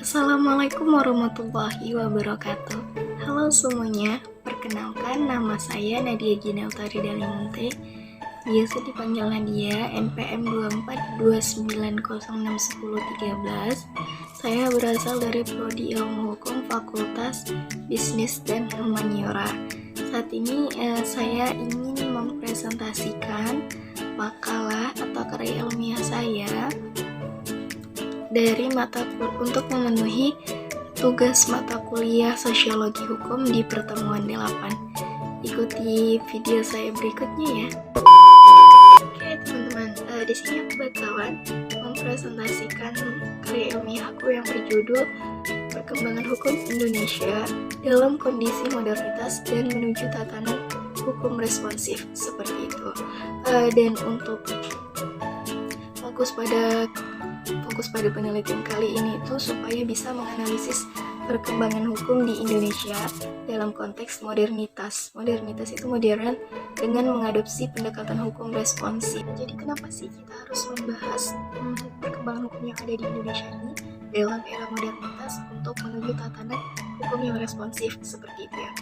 Assalamualaikum warahmatullahi wabarakatuh. Halo semuanya, perkenalkan nama saya Nadia Gina Utari Dalimunte. Biasa dipanggil Nadia, NPM 2429061013. Saya berasal dari Prodi Ilmu Hukum Fakultas Bisnis dan Humaniora. Saat ini saya ingin mempresentasikan makalah atau karya ilmiah saya dari untuk memenuhi tugas mata kuliah Sosiologi Hukum di pertemuan 8. Ikuti video saya berikutnya ya. Oke teman-teman, di sini aku bakalan mempresentasikan karya ilmiah aku yang berjudul Perkembangan Hukum Indonesia dalam Kondisi Modernitas dan Menuju Tatanan Hukum Responsif, seperti itu. Dan untuk fokus pada penelitian kali ini itu supaya bisa menganalisis perkembangan hukum di Indonesia dalam konteks modernitas. Modernitas itu modern dengan mengadopsi pendekatan hukum responsif. Jadi kenapa sih kita harus membahas perkembangan hukum yang ada di Indonesia ini dalam era modernitas untuk menuju tatanan hukum yang responsif, seperti itu ya.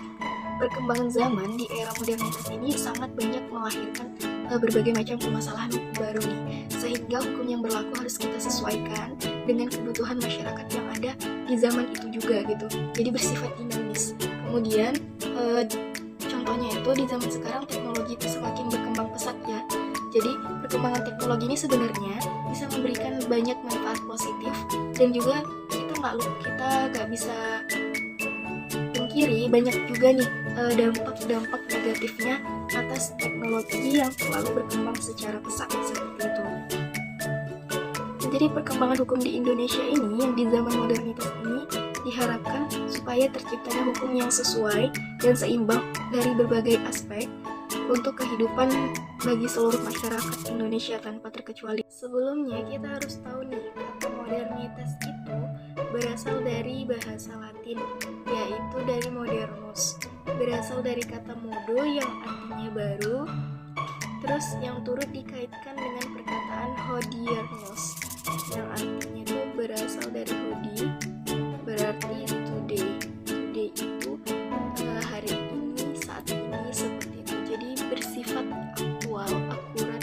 Perkembangan zaman di era modernitas ini sangat banyak melahirkan berbagai macam permasalahan hukum baru nih, sehingga hukum yang berlaku harus kita sesuaikan dengan kebutuhan masyarakat yang ada di zaman itu juga gitu. Jadi bersifat dinamis. Kemudian contohnya itu di zaman sekarang teknologi itu semakin berkembang pesat ya. Jadi perkembangan teknologi ini sebenarnya bisa memberikan banyak manfaat positif, dan juga kita nggak bisa pungkiri banyak juga nih dampak negatifnya atas teknologi yang selalu berkembang secara pesat seperti itu. Jadi perkembangan hukum di Indonesia ini yang di zaman modernitas ini diharapkan supaya terciptanya hukum yang sesuai dan seimbang dari berbagai aspek untuk kehidupan bagi seluruh masyarakat Indonesia tanpa terkecuali. Sebelumnya kita harus tahu nih, kata modernitas itu berasal dari bahasa Latin, yaitu dari modernus. Berasal dari kata modo yang artinya baru, terus yang turut dikaitkan dengan perkataan hodiernos yang artinya itu berasal dari hodi, berarti today. Today itu hari ini, saat ini, seperti itu. Jadi bersifat aktual, akurat,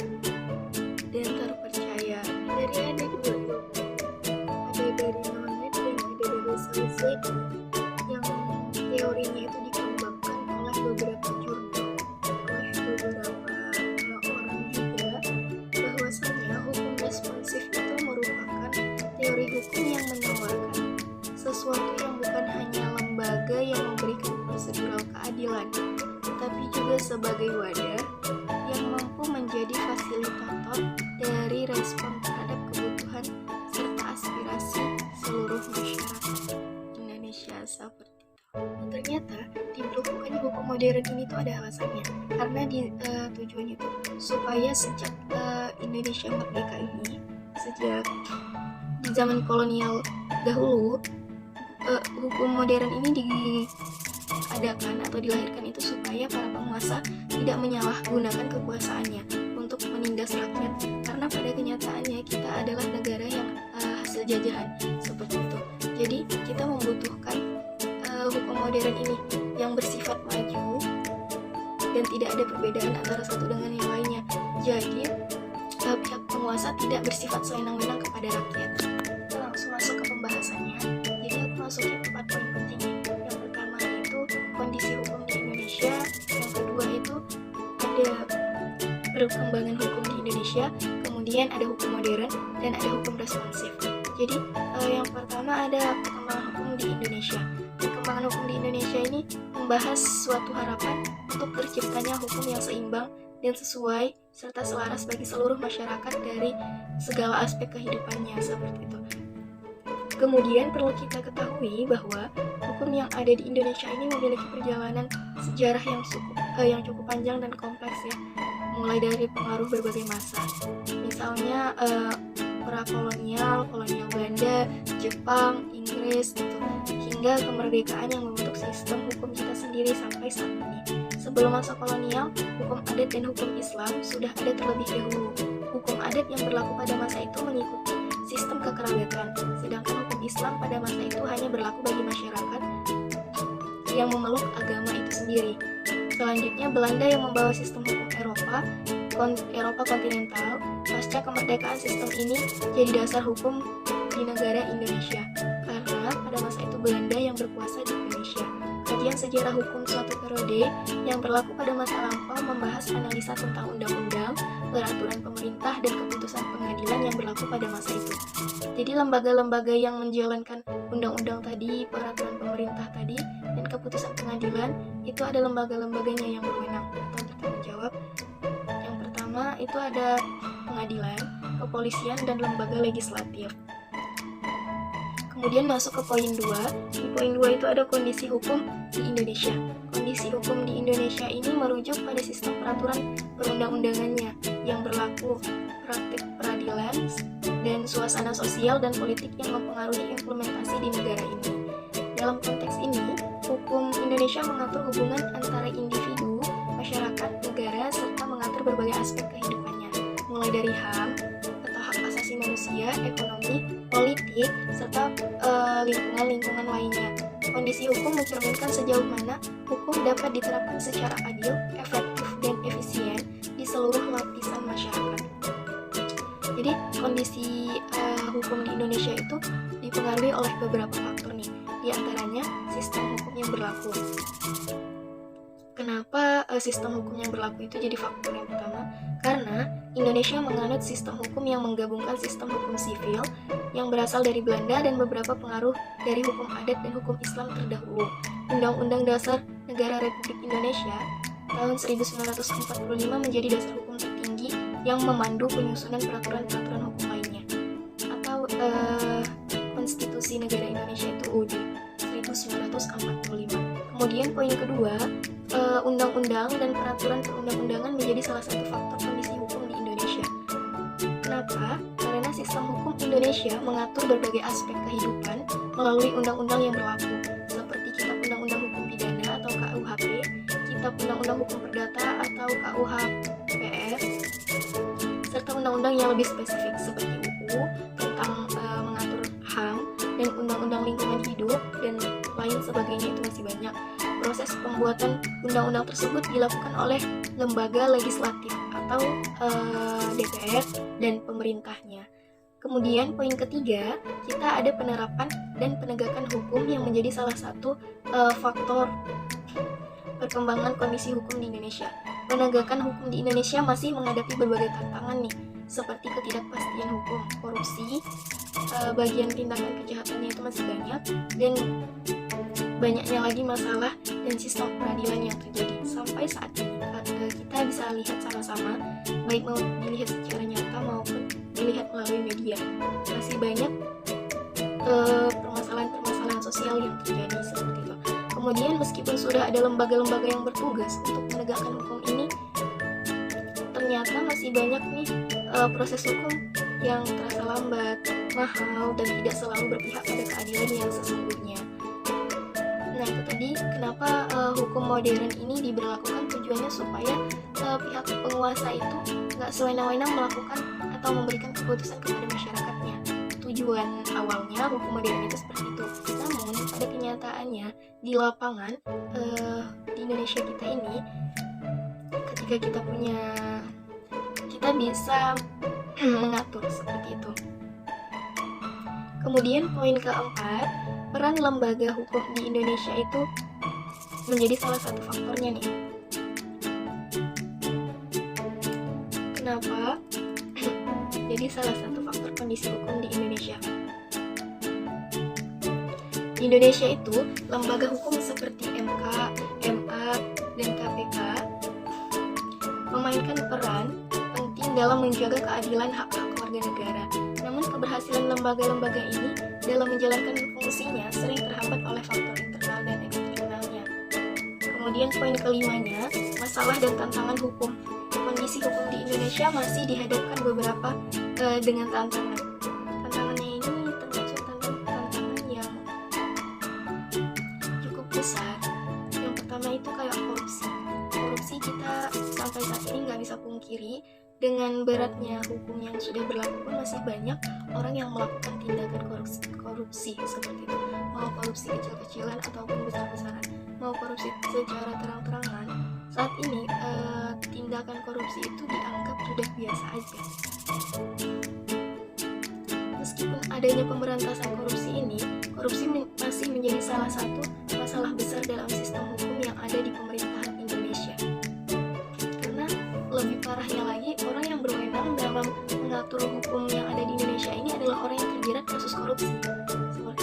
dan terpercaya. Dari ada dua ilmu, ada dari Nonet dan ada dari Saussure, yang teorinya itu dikembangkan oleh beberapa jurnal, oleh beberapa orang juga, bahwasanya hukum responsif itu merupakan teori hukum yang menawarkan sesuatu yang bukan hanya lembaga yang memberikan prosedural keadilan, tetapi juga sebagai wadah yang mampu menjadi fasilitator dari respon terhadap kebutuhan serta aspirasi seluruh masyarakat Indonesia, seperti itu. Ternyata diberlakukannya hukum modern ini tuh ada alasannya, karena tujuannya itu supaya sejak Indonesia merdeka ini, sejak di zaman kolonial dahulu, hukum modern ini diadakan atau dilahirkan itu supaya para penguasa tidak menyalahgunakan kekuasaannya untuk menindas rakyat, karena pada kenyataannya kita adalah negara yang hasil jajahan, seperti itu. Jadi kita membutuhkan hukum modern ini yang bersifat maju dan tidak ada perbedaan antara satu dengan yang lainnya. Jadi pihak penguasa tidak bersifat sewenang-wenang kepada rakyat. Kita langsung masuk ke pembahasannya. Jadi aku masukin 4 poin penting. Yang pertama itu kondisi hukum di Indonesia. Yang kedua itu ada perkembangan hukum di Indonesia. Kemudian ada hukum modern dan ada hukum responsif. Jadi yang pertama ada perkembangan hukum di Indonesia. Perkembangan hukum di Indonesia ini membahas suatu harapan untuk terciptanya hukum yang seimbang dan sesuai serta selaras bagi seluruh masyarakat dari segala aspek kehidupannya, seperti itu. Kemudian perlu kita ketahui bahwa hukum yang ada di Indonesia ini memiliki perjalanan sejarah yang cukup panjang dan kompleks ya, mulai dari pengaruh berbagai masa. Misalnya prakolonial, kolonial Belanda, Jepang, Inggris gitu, hingga kemerdekaan yang membentuk sistem hukum kita sendiri sampai saat ini. Sebelum masa kolonial, hukum adat dan hukum Islam sudah ada terlebih dahulu. Hukum adat yang berlaku pada masa itu mengikuti sistem kekerabatan, sedangkan hukum Islam pada masa itu hanya berlaku bagi masyarakat yang memeluk agama itu sendiri. Selanjutnya, Belanda yang membawa sistem hukum Eropa kontinental. Pasca kemerdekaan, sistem ini jadi dasar hukum di negara Indonesia, karena pada masa itu Belanda yang berkuasa di Indonesia. Kajian sejarah hukum suatu periode yang berlaku pada masa lampau membahas analisa tentang undang-undang, peraturan pemerintah, dan keputusan pengadilan yang berlaku pada masa itu. Jadi lembaga-lembaga yang menjalankan undang-undang tadi, peraturan pemerintah tadi, dan keputusan pengadilan itu ada lembaga-lembaganya yang berwenang atau bertanggung jawab. Yang pertama itu ada pengadilan, kepolisian, dan lembaga legislatif. Kemudian masuk ke poin 2. Di poin 2 itu ada kondisi hukum di Indonesia. Kondisi hukum di Indonesia ini merujuk pada sistem peraturan perundang-undangannya yang berlaku, praktik peradilan, dan suasana sosial dan politik yang mempengaruhi implementasi di negara ini. Dalam konteks ini, hukum Indonesia mengatur hubungan antara individu, masyarakat, negara, serta mengatur berbagai aspek kehidupannya, mulai dari HAM atau hak asasi manusia, ekonomi, politik, serta lingkungan lainnya. Kondisi hukum mencerminkan sejauh mana hukum dapat diterapkan secara adil, efektif, dan efisien di seluruh lapisan masyarakat. Jadi kondisi hukum di Indonesia itu dipengaruhi oleh beberapa faktor nih, di antaranya sistem hukum yang berlaku. Kenapa sistem hukum yang berlaku itu jadi faktor yang utama? Karena Indonesia menganut sistem hukum yang menggabungkan sistem hukum sivil yang berasal dari Belanda dan beberapa pengaruh dari hukum adat dan hukum Islam terdahulu. Undang-Undang Dasar Negara Republik Indonesia tahun 1945 menjadi dasar hukum tertinggi yang memandu penyusunan peraturan-peraturan hukum lainnya, atau Konstitusi Negara Indonesia itu UUD 1945. Kemudian poin kedua, undang-undang dan peraturan perundang-undangan menjadi salah satu faktor kondisi hukum di Indonesia. Kenapa? Karena sistem hukum Indonesia mengatur berbagai aspek kehidupan melalui undang-undang yang berlaku, seperti Kitab Undang-Undang Hukum Pidana atau KUHP, Kitab Undang-Undang Hukum Perdata atau KUHPR, serta undang-undang yang lebih spesifik seperti UU tentang mengatur HAM dan Undang-Undang Lingkungan Hidup dan lain sebagainya. Itu masih banyak. Proses pembuatan undang-undang tersebut dilakukan oleh lembaga legislatif atau DPR dan pemerintahnya. Kemudian poin ketiga, kita ada penerapan dan penegakan hukum yang menjadi salah satu faktor perkembangan kondisi hukum di Indonesia. Penegakan hukum di Indonesia masih menghadapi berbagai tantangan nih, seperti ketidakpastian hukum, korupsi, bagian tindakan kejahatannya itu masih banyak, dan banyaknya lagi masalah dan sistem peradilan yang terjadi. Sampai saat ini kita bisa lihat sama-sama, baik mau dilihat secara nyata maupun dilihat melalui media, masih banyak permasalahan-permasalahan sosial yang terjadi seperti itu. Kemudian meskipun sudah ada lembaga-lembaga yang bertugas untuk menegakkan hukum ini, ternyata masih banyak nih proses hukum yang terasa lambat, mahal, dan tidak selalu berpihak pada keadilan yang sesungguhnya. Nah, itu tadi kenapa hukum modern ini diberlakukan, tujuannya supaya pihak penguasa itu nggak sewenang-wenang melakukan atau memberikan keputusan kepada masyarakatnya. Tujuan awalnya hukum modern itu seperti itu. Namun pada kenyataannya di lapangan di Indonesia kita ini, ketika kita bisa mengatur seperti itu. Kemudian poin keempat, peran lembaga hukum di Indonesia itu menjadi salah satu faktornya nih. Kenapa? Jadi salah satu faktor kondisi hukum di Indonesia. Di Indonesia itu, lembaga hukum seperti MK, MA, dan KPK memainkan peran penting dalam menjaga keadilan hak-hak warga negara. Namun keberhasilan lembaga-lembaga ini dalam menjalankan fungsinya sering terhambat oleh faktor internal dan eksternalnya. Kemudian poin kelimanya, masalah dan tantangan hukum. Kondisi hukum di Indonesia masih dihadapkan beberapa dengan tantangan. Tantangannya ini termasuk tantangan yang cukup besar. Yang pertama itu kayak korupsi. Korupsi kita sampai saat ini nggak bisa pungkiri, Dengan beratnya hukum yang sudah berlaku pun masih banyak orang yang melakukan tindakan korupsi seperti itu. Mau korupsi kecil-kecilan ataupun besar-besaran, mau korupsi secara terang-terangan. Saat ini tindakan korupsi itu dianggap sudah biasa aja. Meskipun adanya pemberantasan korupsi ini, korupsi masih menjadi salah satu masalah besar dalam sistem hukum yang ada di pemerintahan Indonesia. Karena lebih parahnya lagi, orang yang berwenang dalam mengatur hukum yang ada di Indonesia ini adalah orang yang terjerat kasus korupsi. Seperti itu.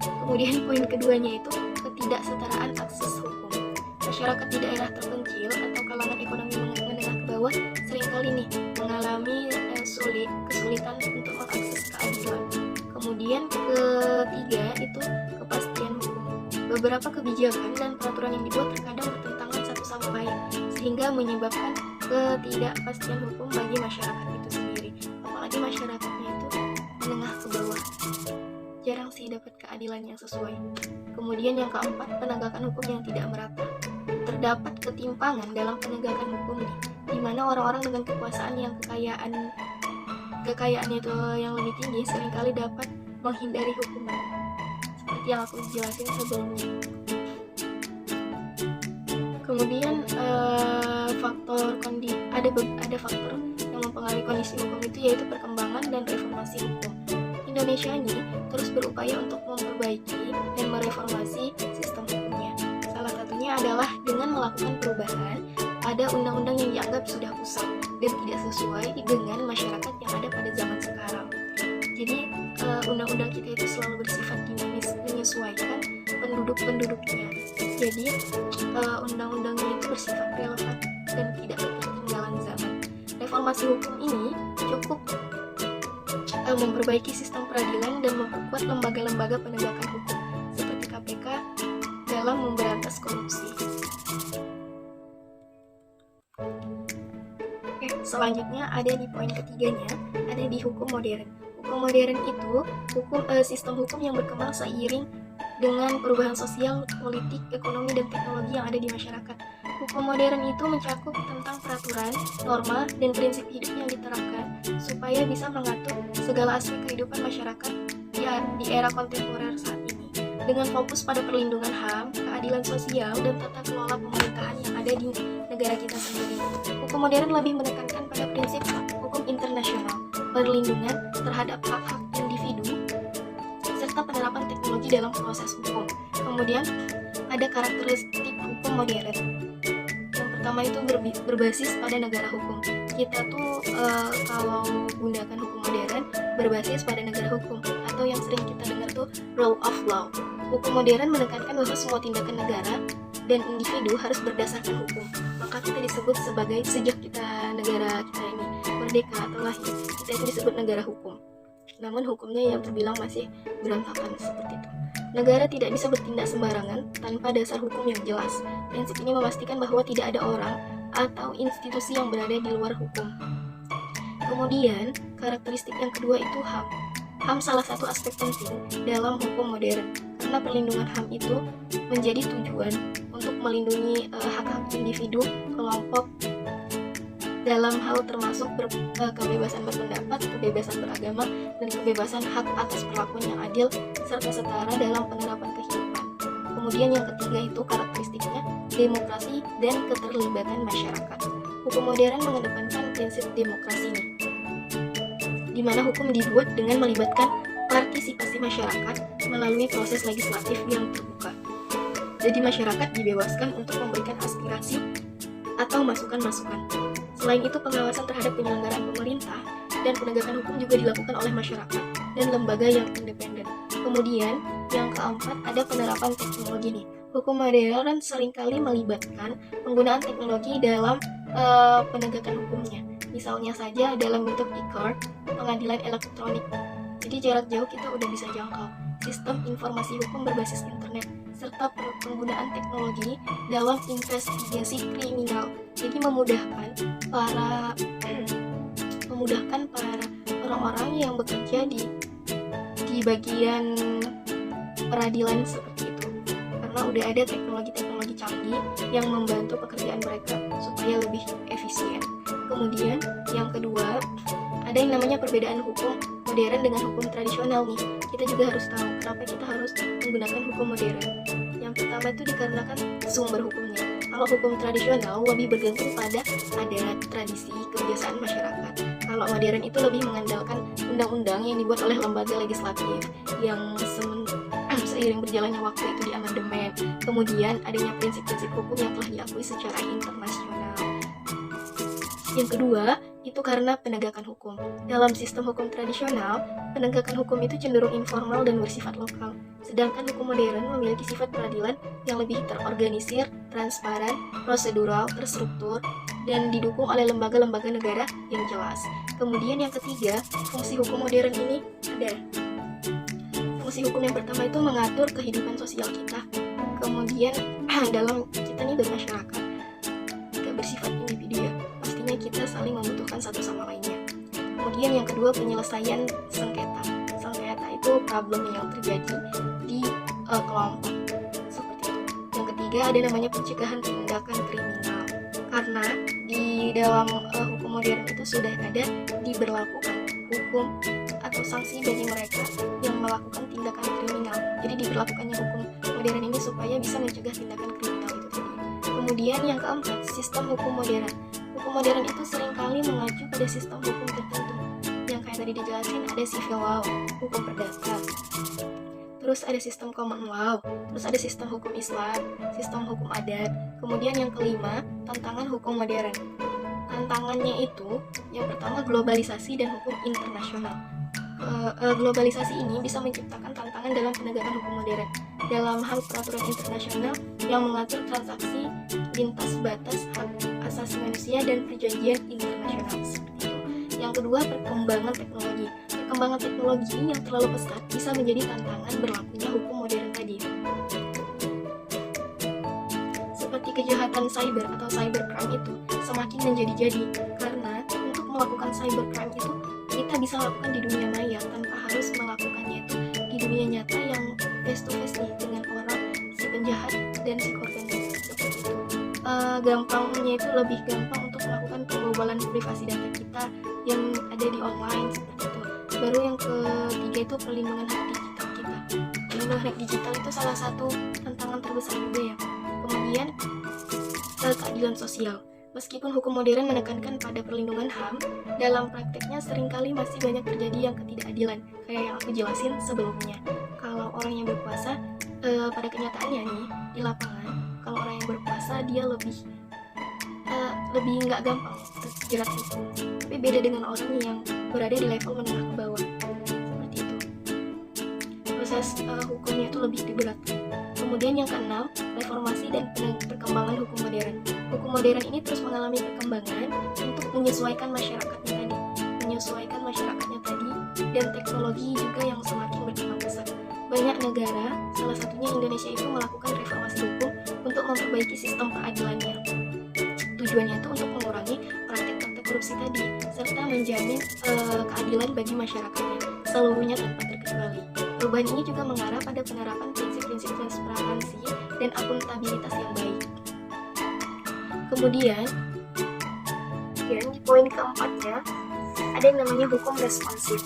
Kemudian poin keduanya itu ketidaksetaraan akses hukum. Masyarakat di daerah terpencil atau kalangan ekonomi menengah ke bawah seringkali nih mengalami kesulitan untuk mengakses keadilan. Kemudian ketiga itu kepastian hukum. Beberapa kebijakan dan peraturan yang dibuat terkadang bertentangan satu sama lain, sehingga menyebabkan ketidakpastian hukum bagi masyarakat itu sendiri. Apalagi masyarakatnya itu menengah ke bawah, jarang sih dapat keadilan yang sesuai. Kemudian yang keempat, penegakan hukum yang tidak merata. Terdapat ketimpangan dalam penegakan hukum nih, di mana orang-orang dengan kekuasaan yang kekayaannya itu yang lebih tinggi seringkali dapat menghindari hukuman, seperti yang aku jelasin sebelumnya. Kemudian ada faktor yang mempengaruhi kondisi hukum itu, yaitu perkembangan dan reformasi hukum. Indonesia ini terus berupaya untuk memperbaiki dan mereformasi sistem hukumnya. Salah satunya adalah dengan melakukan perubahan pada undang-undang yang dianggap sudah kusam dan tidak sesuai dengan masyarakat yang ada pada zaman sekarang. Jadi undang-undang kita itu selalu bersifat dinamis, menyesuaikan penduduknya. Jadi undang-undangnya itu bersifat relevan dan tidak ketinggalan zaman. Reformasi hukum ini cukup memperbaiki sistem peradilan dan memperkuat lembaga-lembaga penegakan hukum seperti KPK dalam memberantas korupsi. Selanjutnya ada di poin ketiganya, ada di hukum modern. Hukum modern itu sistem hukum yang berkembang seiring dengan perubahan sosial, politik, ekonomi, dan teknologi yang ada di masyarakat. Hukum modern itu mencakup tentang peraturan, norma, dan prinsip hidup yang diterapkan supaya bisa mengatur segala aspek kehidupan masyarakat di era kontemporer saat ini, dengan fokus pada perlindungan HAM, keadilan sosial, dan tata kelola pemerintahan yang ada di negara kita sendiri. Hukum modern lebih menekankan pada prinsip hukum internasional, perlindungan terhadap hak-hak individu, serta penerapan teknologi dalam proses hukum. Kemudian ada karakteristik hukum modern. Yang pertama itu berbasis pada negara hukum. Kita tuh kalau gunakan hukum modern berbasis pada negara hukum, atau yang sering kita dengar tuh rule of law. Hukum modern menekankan bahwa semua tindakan negara dan individu harus berdasarkan hukum. Maka kita disebut sebagai, sejak negara kita ini merdeka atau lahir, kita itu disebut negara hukum. Namun hukumnya yang terbilang masih berantakan seperti itu. Negara tidak bisa bertindak sembarangan tanpa dasar hukum yang jelas. Prinsip ini memastikan bahwa tidak ada orang atau institusi yang berada di luar hukum. Kemudian, karakteristik yang kedua itu HAM. HAM salah satu aspek penting dalam hukum modern, karena perlindungan HAM itu menjadi tujuan untuk melindungi hak-hak individu, kelompok, dalam hal termasuk kebebasan berpendapat, kebebasan beragama, dan kebebasan hak atas perlakuan yang adil serta setara dalam penerapan kehidupan. Kemudian yang ketiga itu karakteristiknya demokrasi dan keterlibatan masyarakat. Hukum modern mengedepankan prinsip demokrasi ini, di mana hukum dibuat dengan melibatkan partisipasi masyarakat melalui proses legislatif yang terbuka. Jadi masyarakat dibebaskan untuk memberikan aspirasi atau masukan-masukan. Selain itu, pengawasan terhadap penyelenggaraan pemerintah dan penegakan hukum juga dilakukan oleh masyarakat dan lembaga yang independen. Kemudian, yang keempat ada penerapan teknologi nih. Hukum modern seringkali melibatkan penggunaan teknologi dalam penegakan hukumnya. Misalnya saja dalam bentuk e-court, pengadilan elektronik. Jadi jarak jauh kita udah bisa jangkau. Sistem informasi hukum berbasis internet, serta penggunaan teknologi dalam investigasi kriminal. Jadi memudahkan para orang-orang yang bekerja di bagian peradilan seperti itu, karena udah ada teknologi-teknologi canggih yang membantu pekerjaan mereka supaya lebih efisien. Kemudian yang kedua, ada yang namanya perbedaan hukum modern dengan hukum tradisional nih. Kita juga harus tahu kenapa kita harus menggunakan hukum modern. Yang pertama itu dikarenakan sumber hukumnya. Kalau hukum tradisional lebih bergantung pada adat, tradisi, kebiasaan masyarakat. Kalau modern itu lebih mengandalkan undang-undang yang dibuat oleh lembaga legislatif yang seiring berjalannya waktu itu diamandemen. Kemudian adanya prinsip-prinsip hukum yang telah diakui secara internasional. Yang kedua, itu karena penegakan hukum. Dalam sistem hukum tradisional, penegakan hukum itu cenderung informal dan bersifat lokal. Sedangkan hukum modern memiliki sifat peradilan yang lebih terorganisir, transparan, prosedural, terstruktur, dan didukung oleh lembaga-lembaga negara yang jelas. Kemudian yang ketiga, fungsi hukum modern ini ada. Fungsi hukum yang pertama itu mengatur kehidupan sosial kita. Kemudian dalam kita nih bermasyarakat, gak bersifat individu ya. Pastinya kita saling membutuhkan satu sama lainnya. Kemudian yang kedua, penyelesaian sengketa. Sengketa itu problem yang terjadi di kelompok. Seperti itu. Yang ketiga, ada namanya pencegahan tindakan kriminal. Karena di dalam hukum modern itu sudah ada diberlakukan hukum atau sanksi bagi mereka yang melakukan tindakan kriminal. Jadi diberlakukannya hukum modern ini supaya bisa mencegah tindakan kriminal itu tadi. Kemudian yang keempat, sistem hukum modern. Hukum modern itu seringkali mengacu pada sistem hukum tertentu. Yang kayak tadi dijelasin, ada civil law, hukum perdata. Terus ada sistem common law, terus ada sistem hukum Islam, sistem hukum adat. Kemudian yang kelima, tantangan hukum modern. Tantangannya itu, yang pertama globalisasi dan hukum internasional. Globalisasi ini bisa menciptakan tantangan dalam penegakan hukum modern dalam hal peraturan internasional yang mengatur transaksi lintas batas hak asasi manusia dan perjanjian internasional. Seperti itu. Yang kedua, perkembangan teknologi. Perkembangan teknologi yang terlalu pesat bisa menjadi tantangan berlakunya hukum modern tadi. Seperti kejahatan cyber atau cybercrime itu semakin menjadi-jadi karena untuk melakukan cybercrime itu kita bisa lakukan di dunia maya tanpa harus melakukannya itu di dunia nyata yang face to face nih dengan orang si penjahat dan si korbannya. Seperti itu. Gampangnya itu lebih gampang untuk melakukan pengbobolan privasi data kita yang ada di online seperti itu. Baru yang ketiga itu perlindungan hak digital kita. Perlindungan hak digital itu salah satu tantangan terbesar juga ya. Kemudian keadilan sosial. Meskipun hukum modern menekankan pada perlindungan HAM, dalam prakteknya seringkali masih banyak terjadi yang ketidakadilan, kayak yang aku jelasin sebelumnya. Kalau orang yang berkuasa, pada kenyataannya nih, di lapangan, kalau orang yang berkuasa dia lebih nggak gampang terjerat hukum. Tapi beda dengan orang yang berada di level menengah ke bawah. Seperti itu. Proses hukumnya itu lebih diberatkan. Kemudian yang keenam, reformasi dan perkembangan hukum modern. Hukum modern ini terus mengalami perkembangan untuk menyesuaikan masyarakatnya tadi, dan teknologi juga yang semakin berkembang pesat. Banyak negara, salah satunya Indonesia itu melakukan reformasi hukum untuk memperbaiki sistem peradilannya. Tujuannya itu untuk mengurangi praktek-praktek korupsi tadi, serta menjamin keadilan bagi masyarakatnya, seluruhnya tanpa terkecuali. Perubahan ini juga mengarah pada penerapan prinsip-prinsip transparansi dan akuntabilitas yang baik. Kemudian di poin keempatnya ada yang namanya hukum responsif.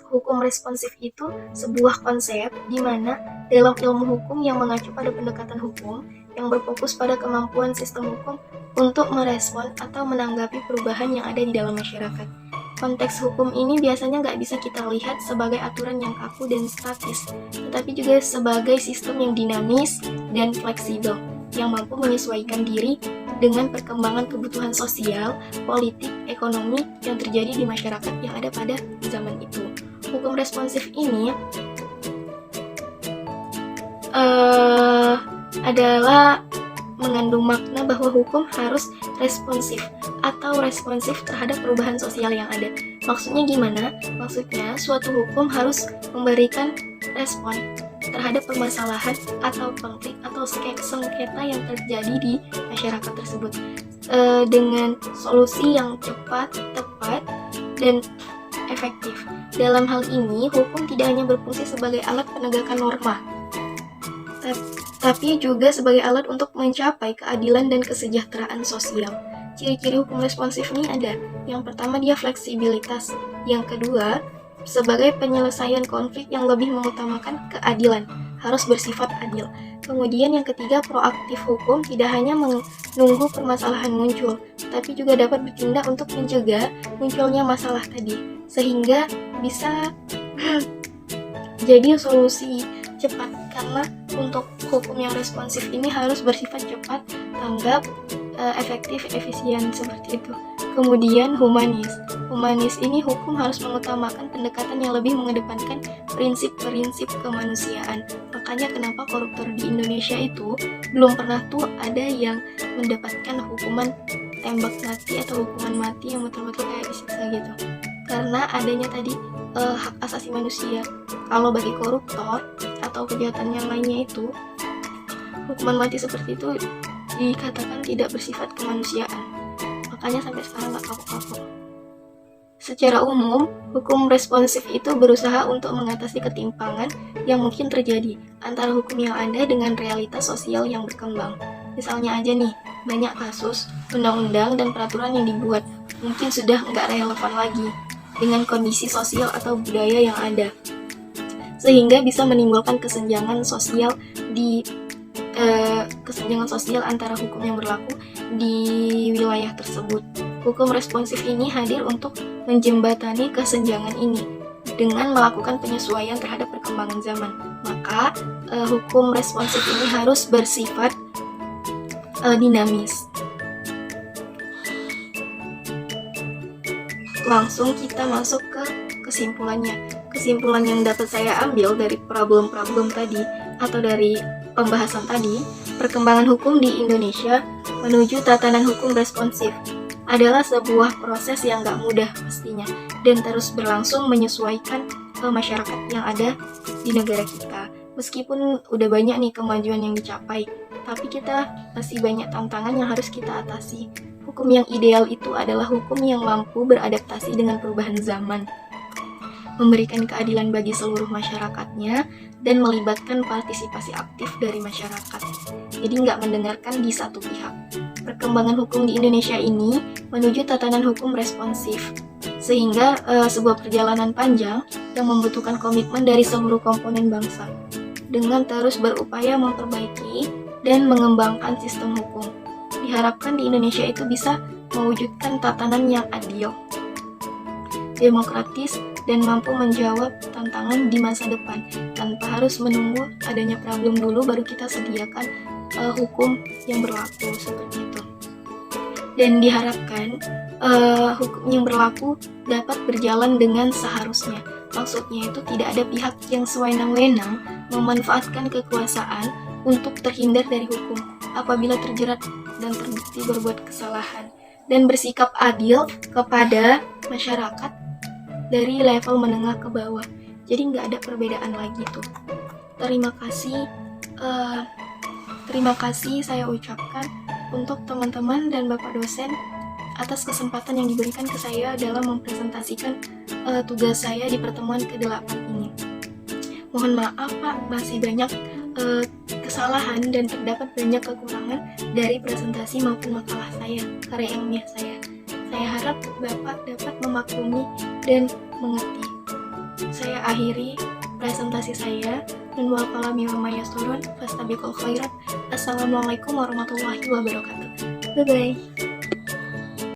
Hukum responsif itu sebuah konsep di mana dalam ilmu hukum yang mengacu pada pendekatan hukum yang berfokus pada kemampuan sistem hukum untuk merespon atau menanggapi perubahan yang ada di dalam masyarakat. Konteks hukum ini biasanya nggak bisa kita lihat sebagai aturan yang kaku dan statis, tetapi juga sebagai sistem yang dinamis dan fleksibel, yang mampu menyesuaikan diri dengan perkembangan kebutuhan sosial, politik, ekonomi yang terjadi di masyarakat yang ada pada zaman itu. Hukum responsif ini adalah mengandung makna bahwa hukum harus responsif atau responsif terhadap perubahan sosial yang ada. Maksudnya gimana? Maksudnya suatu hukum harus memberikan respon terhadap permasalahan atau konflik atau sengketa yang terjadi di masyarakat tersebut dengan solusi yang cepat, tepat, dan efektif. Dalam hal ini, hukum tidak hanya berfungsi sebagai alat penegakan norma, tapi juga sebagai alat untuk mencapai keadilan dan kesejahteraan sosial. Ciri-ciri hukum responsif ini ada. Yang pertama, dia fleksibilitas. Yang kedua, sebagai penyelesaian konflik yang lebih mengutamakan keadilan, harus bersifat adil. Kemudian yang ketiga, proaktif hukum, tidak hanya menunggu permasalahan muncul, tapi juga dapat bertindak untuk mencegah munculnya masalah tadi, sehingga bisa jadi solusi cepat. Karena untuk hukum yang responsif ini harus bersifat cepat, tanggap, efektif, efisien, seperti itu. Kemudian humanis. Humanis ini hukum harus mengutamakan pendekatan yang lebih mengedepankan prinsip-prinsip kemanusiaan. Makanya kenapa koruptor di Indonesia itu belum pernah tuh ada yang mendapatkan hukuman tembak mati atau hukuman mati yang betul-betul kayak disiksa gitu. Karena adanya tadi hak asasi manusia. Kalau bagi koruptor atau kejahatan yang lainnya itu, hukuman mati seperti itu dikatakan tidak bersifat kemanusiaan. Makanya sampai sekarang gak kapok-kapok. Secara umum, hukum responsif itu berusaha untuk mengatasi ketimpangan yang mungkin terjadi antara hukum yang ada dengan realitas sosial yang berkembang. Misalnya aja nih, banyak kasus, undang-undang, dan peraturan yang dibuat mungkin sudah nggak relevan lagi dengan kondisi sosial atau budaya yang ada, sehingga bisa menimbulkan kesenjangan sosial antara hukum yang berlaku di wilayah tersebut. Hukum responsif ini hadir untuk menjembatani kesenjangan ini dengan melakukan penyesuaian terhadap perkembangan zaman. Maka hukum responsif ini harus bersifat dinamis. Langsung kita masuk ke kesimpulannya. Kesimpulan yang dapat saya ambil dari problem-problem tadi atau dari pembahasan tadi, perkembangan hukum di Indonesia menuju tatanan hukum responsif adalah sebuah proses yang gak mudah pastinya dan terus berlangsung menyesuaikan ke masyarakat yang ada di negara kita. Meskipun udah banyak nih kemajuan yang dicapai, tapi kita masih banyak tantangan yang harus kita atasi. Hukum yang ideal itu adalah hukum yang mampu beradaptasi dengan perubahan zaman, memberikan keadilan bagi seluruh masyarakatnya, dan melibatkan partisipasi aktif dari masyarakat. Jadi nggak mendengarkan di satu pihak. Perkembangan hukum di Indonesia ini menuju tatanan hukum responsif, sehingga sebuah perjalanan panjang yang membutuhkan komitmen dari seluruh komponen bangsa, dengan terus berupaya memperbaiki dan mengembangkan sistem hukum. Diharapkan di Indonesia itu bisa mewujudkan tatanan yang adil, demokratis, dan mampu menjawab tantangan di masa depan tanpa harus menunggu adanya problem dulu baru kita sediakan hukum yang berlaku seperti itu. Dan diharapkan hukum yang berlaku dapat berjalan dengan seharusnya. Maksudnya itu tidak ada pihak yang sewenang-wenang memanfaatkan kekuasaan untuk terhindar dari hukum apabila terjerat dan terbukti berbuat kesalahan, dan bersikap adil kepada masyarakat dari level menengah ke bawah. Jadi nggak ada perbedaan lagi tuh. Terima kasih saya ucapkan untuk teman-teman dan Bapak dosen atas kesempatan yang diberikan ke saya dalam mempresentasikan tugas saya di pertemuan ke-8 ini. Mohon maaf Pak, masih banyak kesalahan dan terdapat banyak kekurangan dari presentasi maupun makalah saya, karya ilmiah saya. Saya harap Bapak dapat memaklumi dan mengerti. Saya akhiri presentasi saya. Dan wa'alaikum warahmatullahi wabarakatuh. Assalamualaikum warahmatullahi wabarakatuh. Bye-bye.